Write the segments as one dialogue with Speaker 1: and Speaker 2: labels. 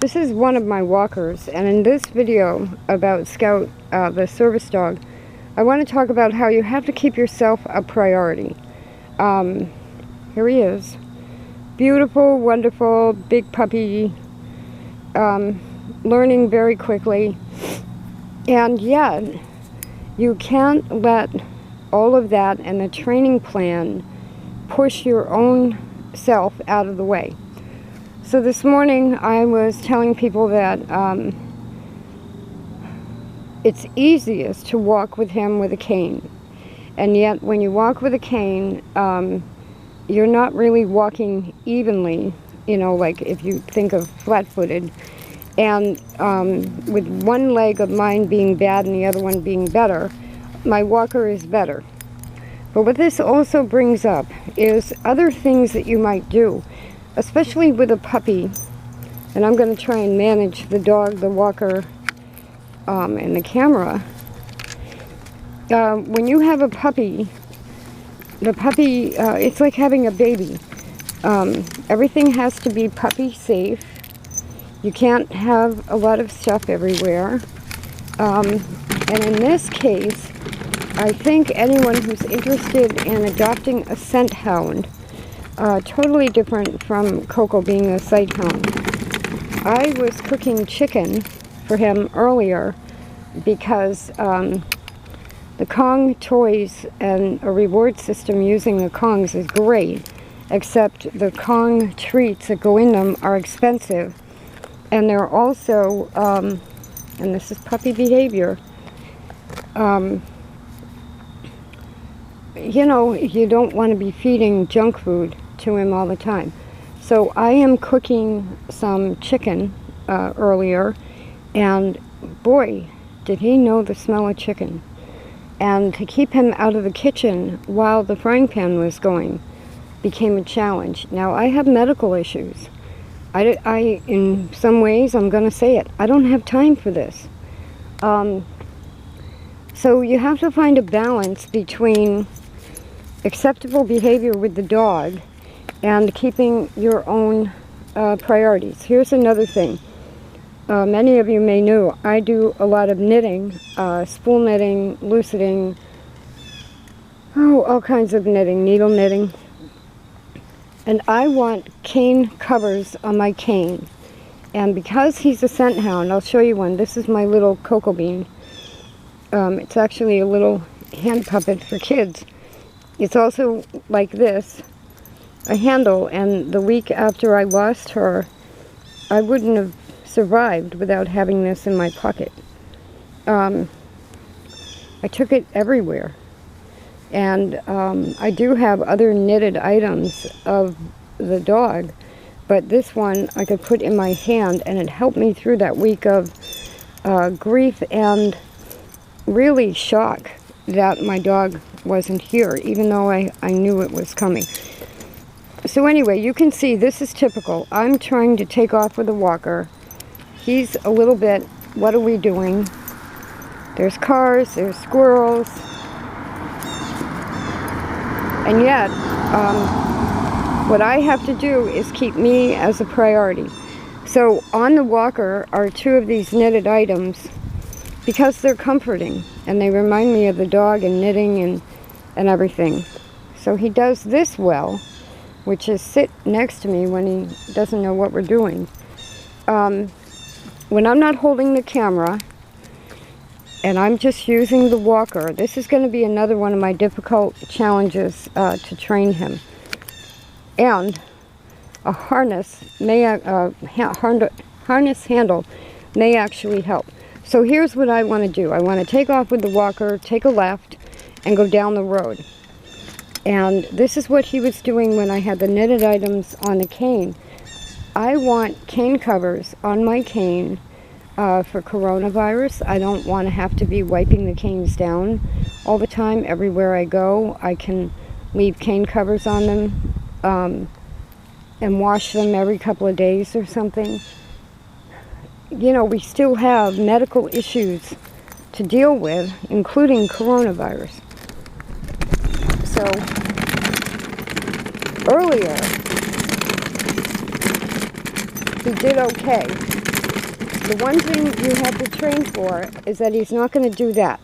Speaker 1: This is one of my walkers, and in this video about Scout, the service dog, I want to talk about how you have to keep yourself a priority. Here he is. Beautiful, wonderful, big puppy, learning very quickly, and yet you can't let all of that and the training plan push your own self out of the way. So this morning I was telling people that it's easiest to walk with him with a cane, and yet when you walk with a cane, you're not really walking evenly, you know, like if you think of flat-footed, and with one leg of mine being bad and the other one being better, my walker is better. But what this also brings up is other things that you might do, especially with a puppy. And I'm going to try and manage the dog, the walker, and the camera. When you have a puppy, the puppy, it's like having a baby. Everything has to be puppy safe. You can't have a lot of stuff everywhere. And in this case, I think anyone who's interested in adopting a scent hound, totally different from Coco being a sight hound. I was cooking chicken for him earlier because the Kong toys and a reward system using the Kongs is great, except the Kong treats that go in them are expensive. And they're also, and this is puppy behavior, you know, you don't want to be feeding junk food to him all the time. So I am cooking some chicken earlier, and boy, did he know the smell of chicken. And to keep him out of the kitchen while the frying pan was going became a challenge. Now, I have medical issues. I in some ways, I'm going to say it, I don't have time for this. So you have to find a balance between acceptable behavior with the dog and keeping your own priorities. Here's another thing. Many of you may know I do a lot of knitting, spool knitting, loose knitting, all kinds of knitting, needle knitting. And I want cane covers on my cane. And because he's a scent hound, I'll show you one. This is my little Coco Bean. It's actually a little hand puppet for kids. It's also like this, a handle, and the week after I lost her, I wouldn't have survived without having this in my pocket. I took it everywhere. And I do have other knitted items of the dog, but this one I could put in my hand, and it helped me through that week of grief and really shock that my dog wasn't here, even though I knew it was coming. So anyway, you can see this is typical. I'm trying to take off with a walker. He's a little bit, what are we doing? There's cars, there's squirrels. And yet, what I have to do is keep me as a priority. So on the walker are two of these knitted items because they're comforting and they remind me of the dog and knitting and everything. So he does this well, which is sit next to me when he doesn't know what we're doing. When I'm not holding the camera and I'm just using the walker, this is going to be another one of my difficult challenges to train him. And a harness harness handle may actually help. So here's what I want to do. I want to take off with the walker, take a left, and go down the road. And this is what he was doing when I had the knitted items on the cane. I want cane covers on my cane for coronavirus. I don't want to have to be wiping the canes down all the time. Everywhere I go, I can leave cane covers on them and wash them every couple of days or something. You know, we still have medical issues to deal with, including coronavirus. So earlier, he did okay. the one thing you have to train for is that he's not going to do that.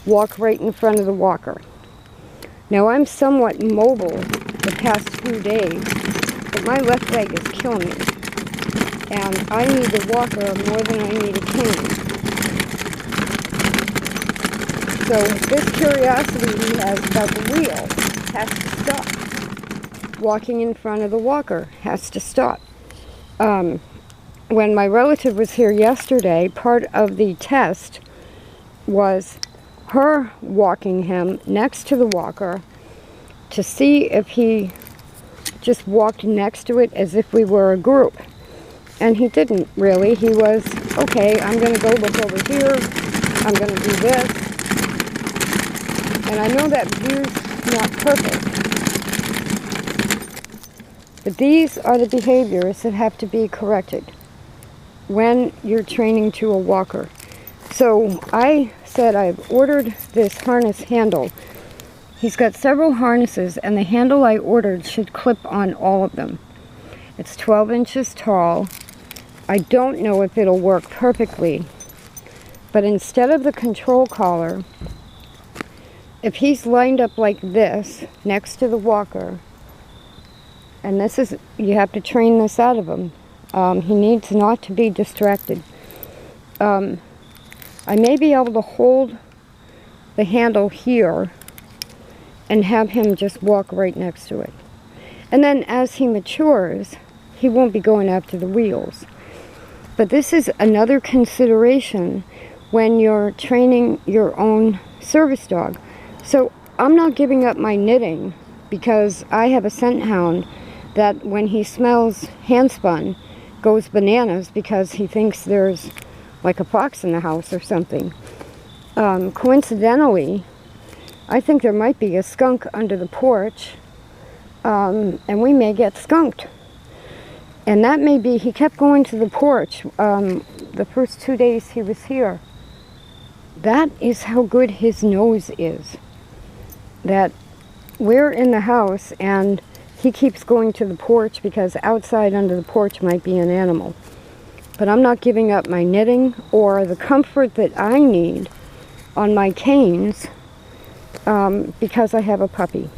Speaker 1: Walk right in front of the walker. Now I'm somewhat mobile the past few days, but my left leg is killing me. And I need the walker more than I need a cane. So this curiosity he has about the wheel has to stop. Walking in front of the walker has to stop. When my relative was here yesterday, part of the test was her walking him next to the walker to see if he just walked next to it as if we were a group. And he didn't really. He was, okay, I'm going to go look over here. I'm going to do this. And I know that view's not perfect. But these are the behaviors that have to be corrected when you're training to a walker. So I said I've ordered this harness handle. He's got several harnesses, and the handle I ordered should clip on all of them. It's 12 inches tall. I don't know if it'll work perfectly, but instead of the control collar, if he's lined up like this next to the walker, and this is, you have to train this out of him. He needs not to be distracted. I may be able to hold the handle here and have him just walk right next to it. And then as he matures, he won't be going after the wheels. But this is another consideration when you're training your own service dog. So I'm not giving up my knitting because I have a scent hound that when he smells handspun goes bananas because he thinks there's like a fox in the house or something. Coincidentally, I think there might be a skunk under the porch, and we may get skunked. And that may be, he kept going to the porch the first 2 days he was here. That is how good his nose is. That we're in the house and he keeps going to the porch because outside under the porch might be an animal. But I'm not giving up my knitting or the comfort that I need on my canes because I have a puppy.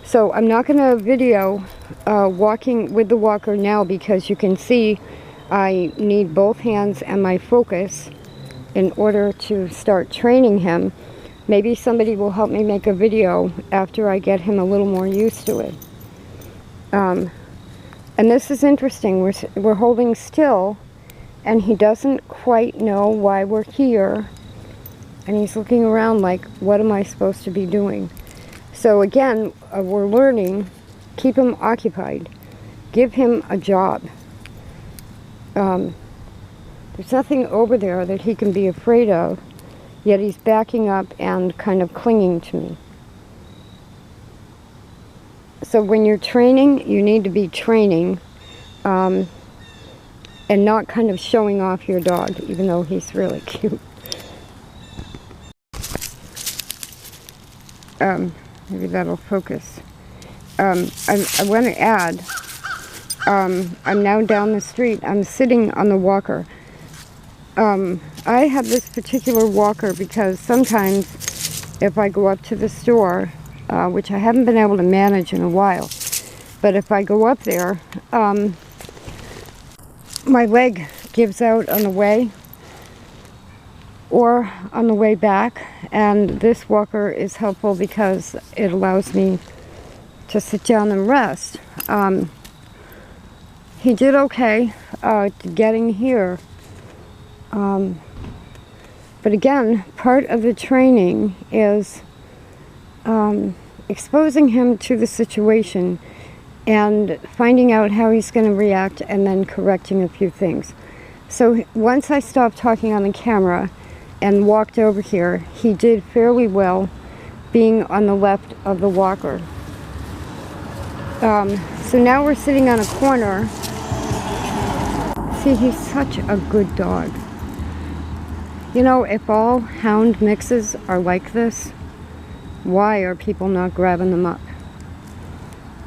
Speaker 1: So I'm not going to video walking with the walker now because you can see I need both hands and my focus in order to start training him. Maybe somebody will help me make a video after I get him a little more used to it. And this is interesting. We're holding still, and he doesn't quite know why we're here. And he's looking around like, what am I supposed to be doing? So again, we're learning, keep him occupied. Give him a job. There's nothing over there that he can be afraid of, yet he's backing up and kind of clinging to me. So when you're training, you need to be training and not kind of showing off your dog, even though he's really cute. Maybe that'll focus. I want to add, I'm now down the street. I'm sitting on the walker. I have this particular walker because sometimes if I go up to the store, which I haven't been able to manage in a while, but if I go up there, my leg gives out on the way or on the way back, and this walker is helpful because it allows me to sit down and rest. He did okay getting here, but again, part of the training is exposing him to the situation and finding out how he's going to react and then correcting a few things. So once I stopped talking on the camera and walked over here, he did fairly well being on the left of the walker. So now we're sitting on a corner. See, he's such a good dog. You know, if all hound mixes are like this, why are people not grabbing them up?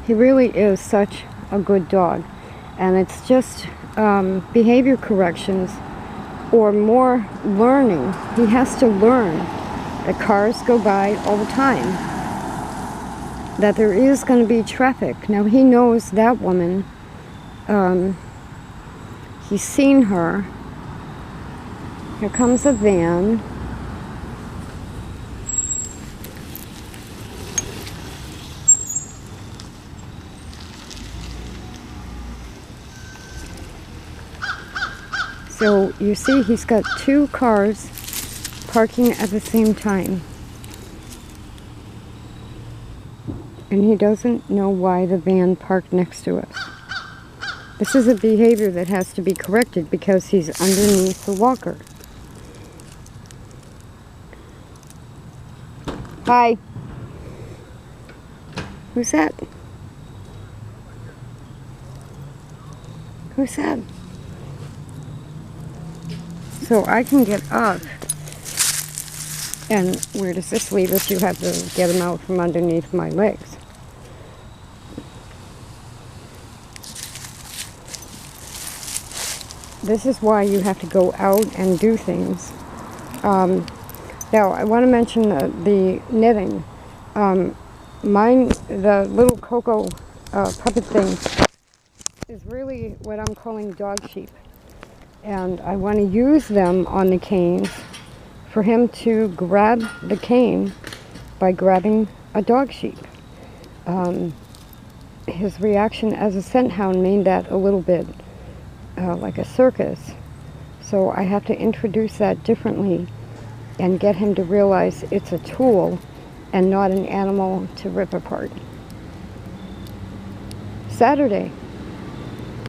Speaker 1: He really is such a good dog. And it's just behavior corrections or more learning. He has to learn that cars go by all the time, that there is going to be traffic. Now he knows that woman. He's seen her. Here comes a van. So you see he's got two cars parking at the same time. And he doesn't know why the van parked next to us. This is a behavior that has to be corrected because he's underneath the walker. Hi. Who's that? Who's that? So I can get up, and where does this leave us? You have to get him out from underneath my legs. This is why you have to go out and do things. Now, I want to mention the knitting. The little Coco puppet thing is really what I'm calling dog sheep. And I want to use them on the canes for him to grab the cane by grabbing a dog sheep. His reaction as a scent hound made that a little bit like a circus. So I have to introduce that differently and get him to realize it's a tool and not an animal to rip apart. Saturday.